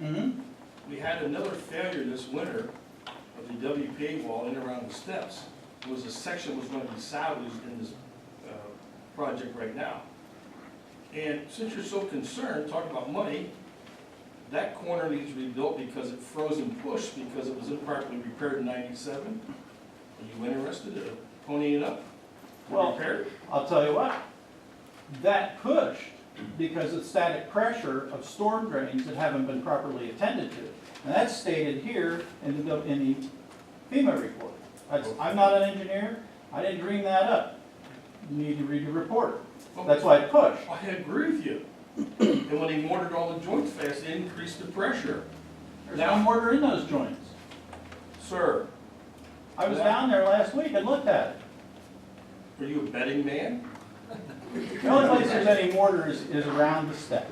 Mm-hmm. We had another failure this winter of the WPA wall in and around the steps. It was a section was going to be salvaged in this project right now. And since you're so concerned, talking about money, that corner needs to be built because it froze and pushed because it was improperly repaired in '97. Are you interested in ponying it up? Well, Repair it? I'll tell you what, that pushed because of static pressure of storm drains that haven't been properly attended to. And that's stated here in the FEMA report. I'm not an engineer, I didn't dream that up. You need to read your report. That's why it pushed. I agree with you. And when they mortared all the joints fast, it increased the pressure. There's no mortar in those joints. Sir, I was down there last week and looked at it. are you a betting man? The only place there's any mortar is around the steps.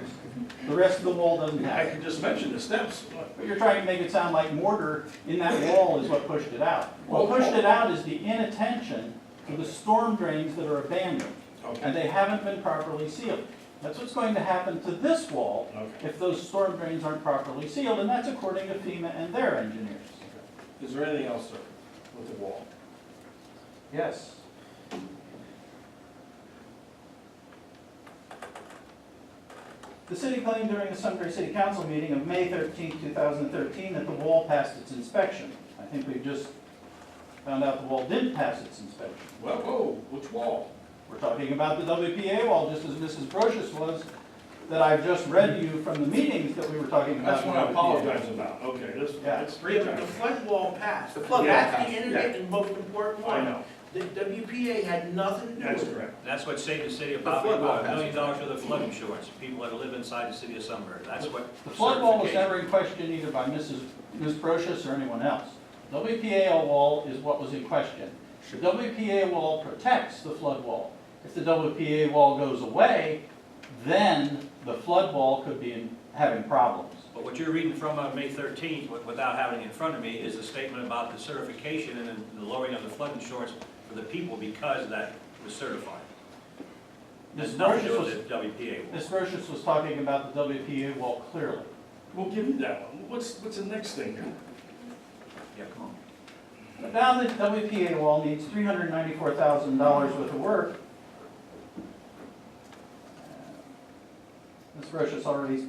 The rest of the wall doesn't I have it. could just mention the steps. But you're trying to make it sound like mortar in that wall is what pushed it out. What pushed it out is the inattention to the storm drains that are abandoned, and Okay. they haven't been properly sealed. That's what's going to happen to this wall Okay. if those storm drains aren't properly sealed, and that's according to FEMA and their engineers. Is there anything else, sir, with the wall? Yes. The city claimed during the Sunbury City Council meeting of May 13, 2013, that the wall passed its inspection. I think we've just found out the wall didn't pass its inspection. Well, whoa, which wall? We're talking about the WPA wall, just as Mrs. Brochus was, that I've just read to you from the meetings that we were talking about. That's what I apologize about. Okay, that's three The times. flood wall passed. The flood wall That's passed, the internet and most important I one. know, The WPA had nothing to do that's with it. correct. That's what saved the city of The probably flood wall about $1 million passed. worth of flood insurance, people that live inside the city of Sunbury. That's what. The flood wall was certification- never in question either by Ms. Brochus or anyone else. WPA wall is what was in question. The WPA wall protects the flood wall. If the WPA wall goes away, then the flood wall could be having problems. But what you're reading from May 13th, without having it in front of me, is a statement about the certification and then the lowering of the flood insurance for the people because that was certified. Ms. There's nothing to do Brochus with the WPA. Ms. Brochus was talking about the WPA wall clearly. We'll give you that one. What's the next thing here? Yeah, come on. But now the WPA wall needs $394,000 worth of work. Ms. Brochus already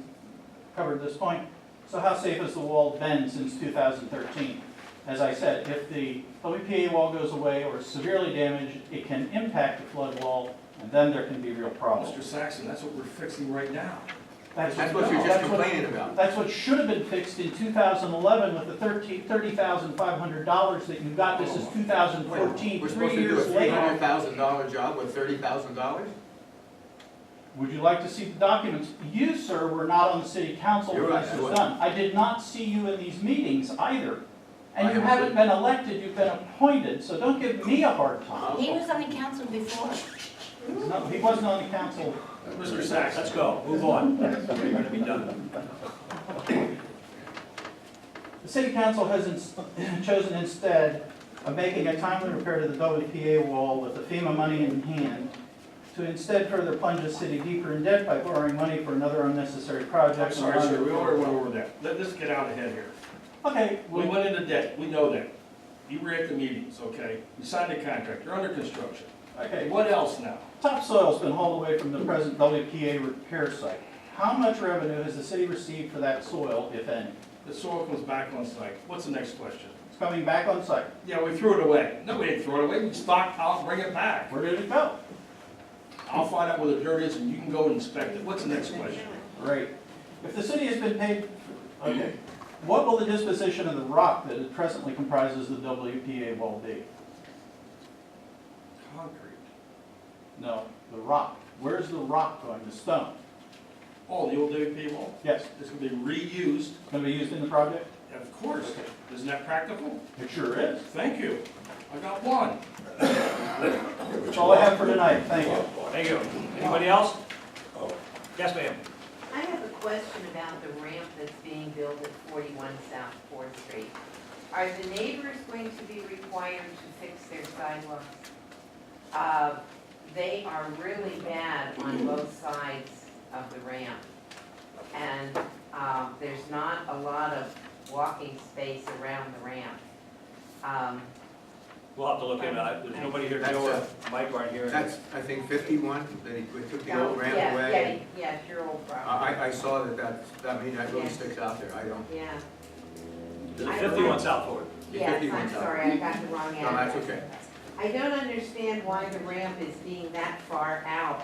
covered this point. So how safe has the wall been since 2013? As I said, if the WPA wall goes away or is severely damaged, it can impact the flood wall, and then there can be real problems. Mr. Saxon, that's what we're fixing right now. That's what you're just complaining about. That's what should have been fixed in 2011 with the $30,500 that you got. This is 2014, We're 3 supposed to do a years later. $300,000 job with $30,000? Would you like to see the documents? You, sir, were not on the city council You're when right, this I was wasn't. done. I did not see you in these meetings either. And I you haven't haven't been elected, you've been appointed, so don't give me a hard time. He was on the council before. No, he wasn't on the council. Mr. Saxon. Let's go, move on. We're going to be done. The city council has chosen instead of making a timely repair to the WPA wall with the FEMA money in hand to instead further plunge the city deeper in debt by borrowing money for another unnecessary project. I'm sorry, sir, we already went over that. Let's get out ahead here. Okay, We well, went into debt, we know that. You were at the meetings, okay? You signed the contract, you're under construction. okay. What else now? Topsoil's been hauled away from the present WPA repair site. How much revenue has the city received for that soil, if any? The soil comes back on site. What's the next question? It's coming back on site. Yeah, we threw it away. No, we didn't throw it away, we stockpiled, bring it back. Where did it go? I'll find out where the dirt is and you can go and inspect it. What's the next question? Great. If the city has been paid, okay, what will the disposition of the rock that presently comprises the WPA wall be? Concrete. No, the rock. Where's the rock going? The stone? Oh, the old WP wall? Yes, It's gonna be reused. it's going to be used in the project? Of course. Isn't that practical? It sure is. Thank you. I got one. That's all I have for tonight. Thank you. Thank you. Anybody else? Yes, ma'am. I have a question about the ramp that's being built at 41 South 4th Street. Are the neighbors going to be required to fix their sidewalks? They are really bad on both sides of the ramp. And There's not a lot of walking space around the ramp. We'll have to look into it. There's nobody here, Joe or Mike aren't here. That's, I think, 51, that he took the old ramp Yeah, away. yeah, it's your old property. I saw that, I mean, that really Yes. sticks out there, I don't. Yeah, There's a 51 South Ford. yes, 51 I'm south. sorry, I got the wrong address. No, that's okay. I don't understand why the ramp is being that far out.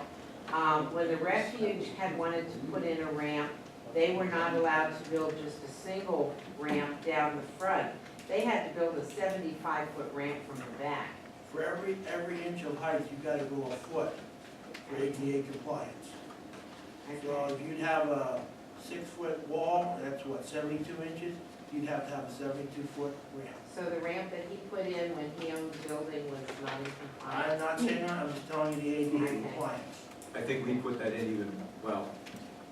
When the refuge had wanted to put in a ramp, they were not allowed to build just a single ramp down the front. They had to build a 75-foot ramp from the back. For every inch of height, you gotta go a foot for ADA compliance. So if you'd have a 6-foot wall, that's what, 72 inches? You'd have to have a 72-foot ramp. So the ramp that he put in when he owned the building was not in compliance? I'm not saying that, I'm just telling you the ADA Okay. compliance. I think we put that in even, well,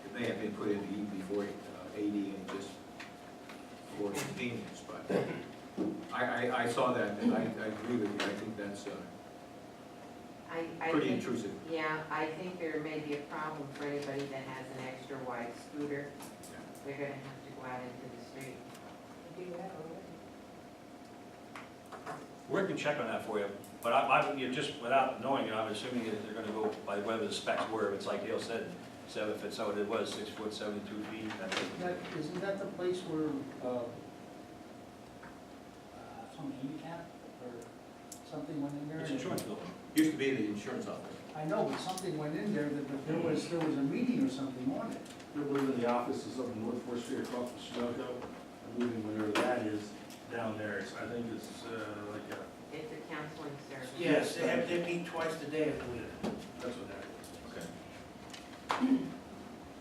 it may have been put in even before 80 and just for convenience, but I saw that, and I agree with you, I think that's I pretty think- intrusive. Yeah, I think there may be a problem for anybody that has an extra wide scooter. They're gonna have to go out into the street. Rick can check on that for you, but you just without knowing it, I'm assuming that they're gonna go by whatever the specs were. If it's like Dale said, 7 foot, so it was 6 foot, 72 feet. Isn't that the place where, some handicap or something went in there? It's insurance building. Used to be the insurance office. I know, but something went in there that there was a meeting or something on it. I believe in the offices up in North Fourth Street across from Sunoco. I believe in wherever that is down there. I think it's like a, It's a counseling service. Yes, they meet twice a day, I believe. that's what that is. Okay.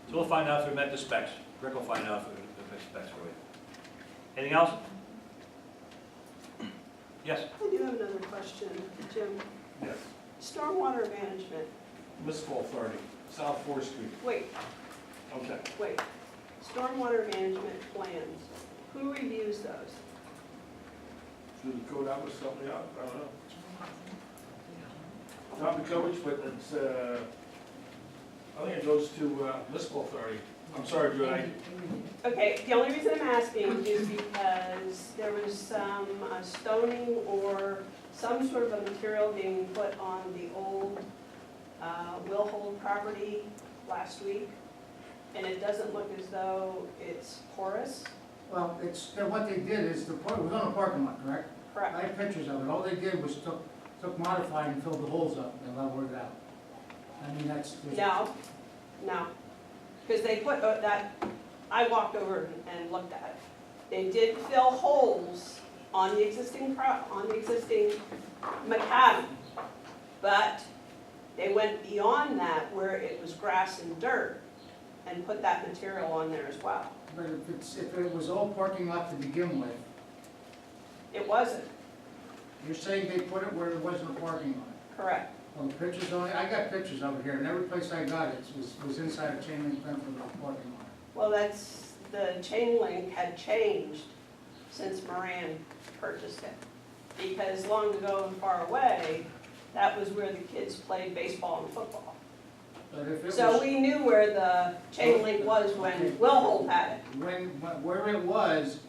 So we'll find out if we met the specs. Rick will find out if we met specs for you. Anything else? Yes? I do have another question, Jim. Yes. Stormwater management, Municipal Authority, South Fourth Street. wait, Okay. wait. Stormwater management plans, who reviews those? Through the code office, something out, I don't know. Not the coverage, but it's, I think it goes to Municipal Authority. I'm sorry, Drew, Okay, the only reason I'm asking is because there was some stoning or some sort of a material being put on the old Will Hold property last week, and it doesn't look as though it's porous. Well, what they did is, it was on a parking lot, correct? I Correct. have pictures of it. All they did was took modified and filled the holes up and leveled it out. I mean, that's. No, because they put that, I walked over and looked at it. They did fill holes on the existing macadam, but they went beyond that where it was grass and dirt and put that material on there as well. But if it was all parking lot to begin with, It wasn't, you're saying they put it where there wasn't a parking lot? correct. Well, the pictures on it, I got pictures over here, and every place I got it was inside a chain link fence with a parking lot. Well, the chain link had changed since Moran purchased it. Because long ago and far away, that was where the kids played baseball and football. But if it was. So we knew where the chain link was when Will Holt had it. Where it was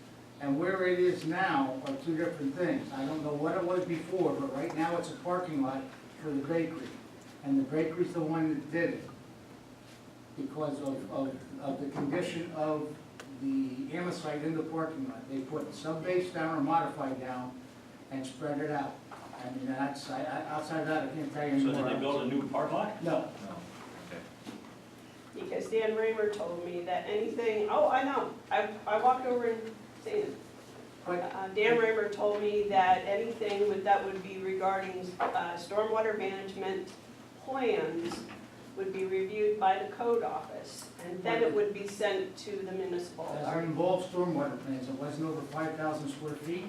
and where it is now are two different things. I don't know what it was before, but right now it's a parking lot for the bakery. And the bakery's the one that did it because of the condition of the amosite in the parking lot. They put sub-base down or modified down and spread it out. I mean, that's, outside of that, I can't tell you So anymore. did they build a new park lot? No. No. Okay. Because Dan Raymer told me that anything, oh, I know, I walked over and seen it. But Dan Raymer told me that anything that would be regarding stormwater management plans would be reviewed by the code office, and then it would be sent to the municipal As it authority. involved stormwater plans, it wasn't over 5,000 square feet.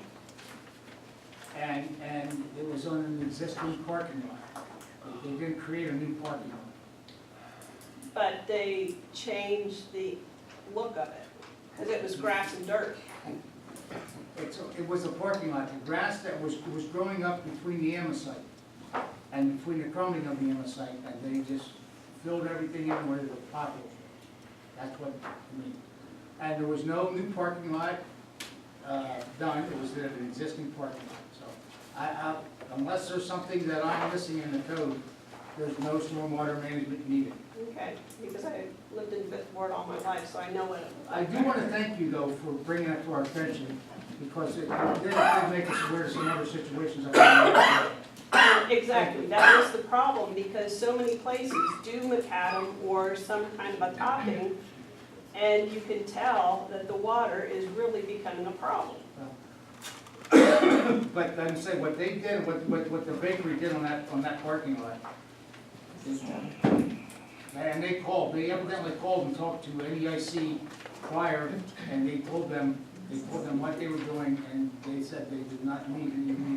And it was on an existing parking lot. They didn't create a new parking lot. But they changed the look of it, because it was grass and dirt. It was a parking lot, the grass that was growing up between the amosite and between the crumbling of the amosite, and they just filled everything in where the pothole was. That's what I mean. and there was no new parking lot done, it was an existing parking lot. So unless there's something that I'm missing in the code, there's no stormwater management needed. Okay, because I lived in Fifth Ward all my life, so I know what. I do want to thank you, though, for bringing that to our attention, because it did make us aware of some other situations. Exactly, that was the problem, because so many places do macadam or some kind of a topping, and you can tell that the water is really becoming a problem. But I'm saying, what they did, what the bakery did on that parking lot, and they evidently called and talked to NEIC prior, and they told them what they were doing, and they said they did not need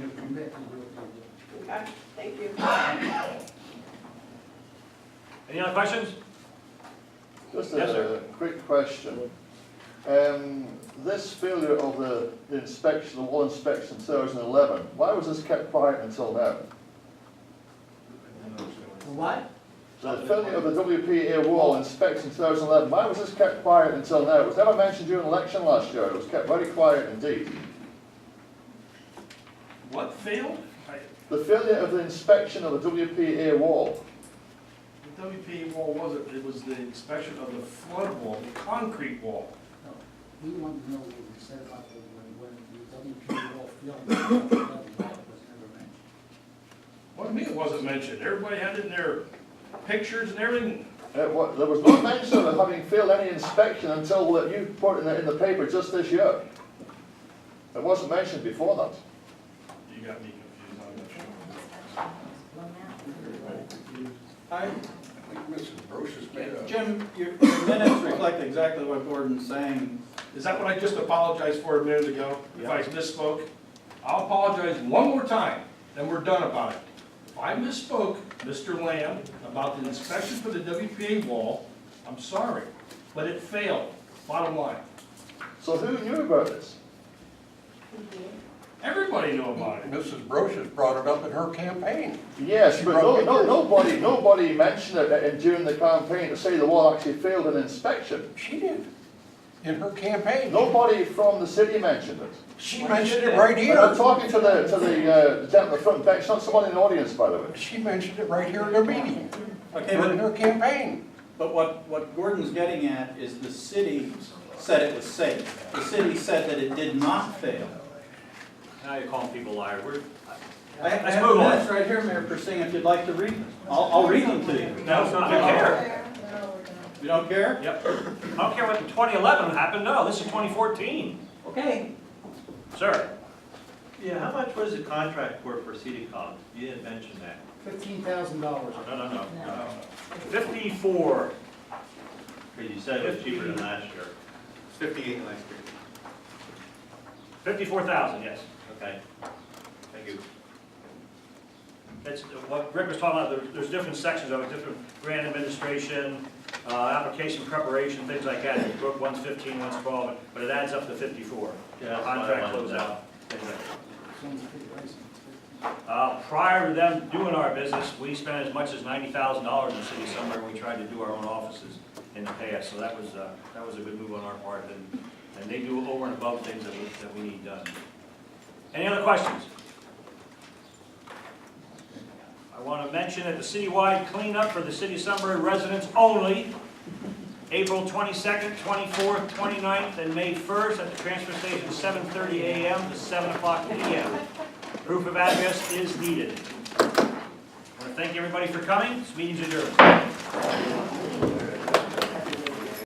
a permit to do what they did. Okay, thank you. Any other questions? Just Yes, a sir. quick question. This failure of the inspection, the wall inspection in 2011, why was this kept quiet until now? The what? The failure of the WPA wall inspection in 2011, why was this kept quiet until now? It was never mentioned during the election last year. It was kept very quiet indeed. What failed? The failure of the inspection of the WPA wall. The WPA wall wasn't, it was the inspection of the flood wall, the concrete wall. No, we wanted to know what we said about when the WP wall failed. That was never mentioned. What do you mean it wasn't mentioned? Everybody had it in their pictures and everything. There was no mention of having failed any inspection until you put it in the paper just this year. It wasn't mentioned before that. You got me confused on that. I, Mrs. Brochus made a... Jim, your minutes reflect exactly what Gordon's saying. Is that what I just apologized for a minute ago? If I misspoke? I'll apologize one more time, then we're done about it. If I misspoke, Mr. Lamb, about the inspection for the WPA wall, I'm sorry, but it failed, bottom line. So who knew about this? Everybody knew about it. Mrs. Brochus brought it up in her campaign. Yes, but nobody mentioned it during the campaign to say the wall actually failed an inspection. She did, in her campaign. Nobody from the city mentioned it. She mentioned it right And I'm here. talking to the gentleman in the front bench, not someone in the audience, by the way. She mentioned it right here in her meeting, Okay, during but her campaign. what Gordon's getting at is the city said it was safe. The city said that it did not fail. Now you're calling people liars. I Let's have move the on. minutes right here, Mayor Persing, if you'd like to read them. I'll read them to you. No, it's not, I don't care. You don't care? Yep. I don't care what in 2011 happened, no, this is 2014. Okay. Sir? Yeah, how much was the contract for CityCom? You didn't mention that. $15,000. No. 54. Because you said it was cheaper than last year. 58 last year. 54,000, yes. Okay, thank you. It's what Rick was talking about, there's different sections of it, different grant administration, application preparation, things like that. Brook, one's 15, one's 12, but it adds up to 54. Yeah, that's what I Contract wanted to close know. out. things like that. Prior to them doing our business, we spent as much as $90,000 in the city somewhere when we tried to do our own offices in the past, so that was a good move on our part, and they do over and above things that we need done. Any other questions? I want to mention that the citywide cleanup for the city of Sunbury residents only, April 22nd, 24th, 29th, and May 1st at the transfer station, 7:30 a.m. to 7 o'clock p.m. Proof of address is needed. I want to thank everybody for coming. This meeting's adjourned.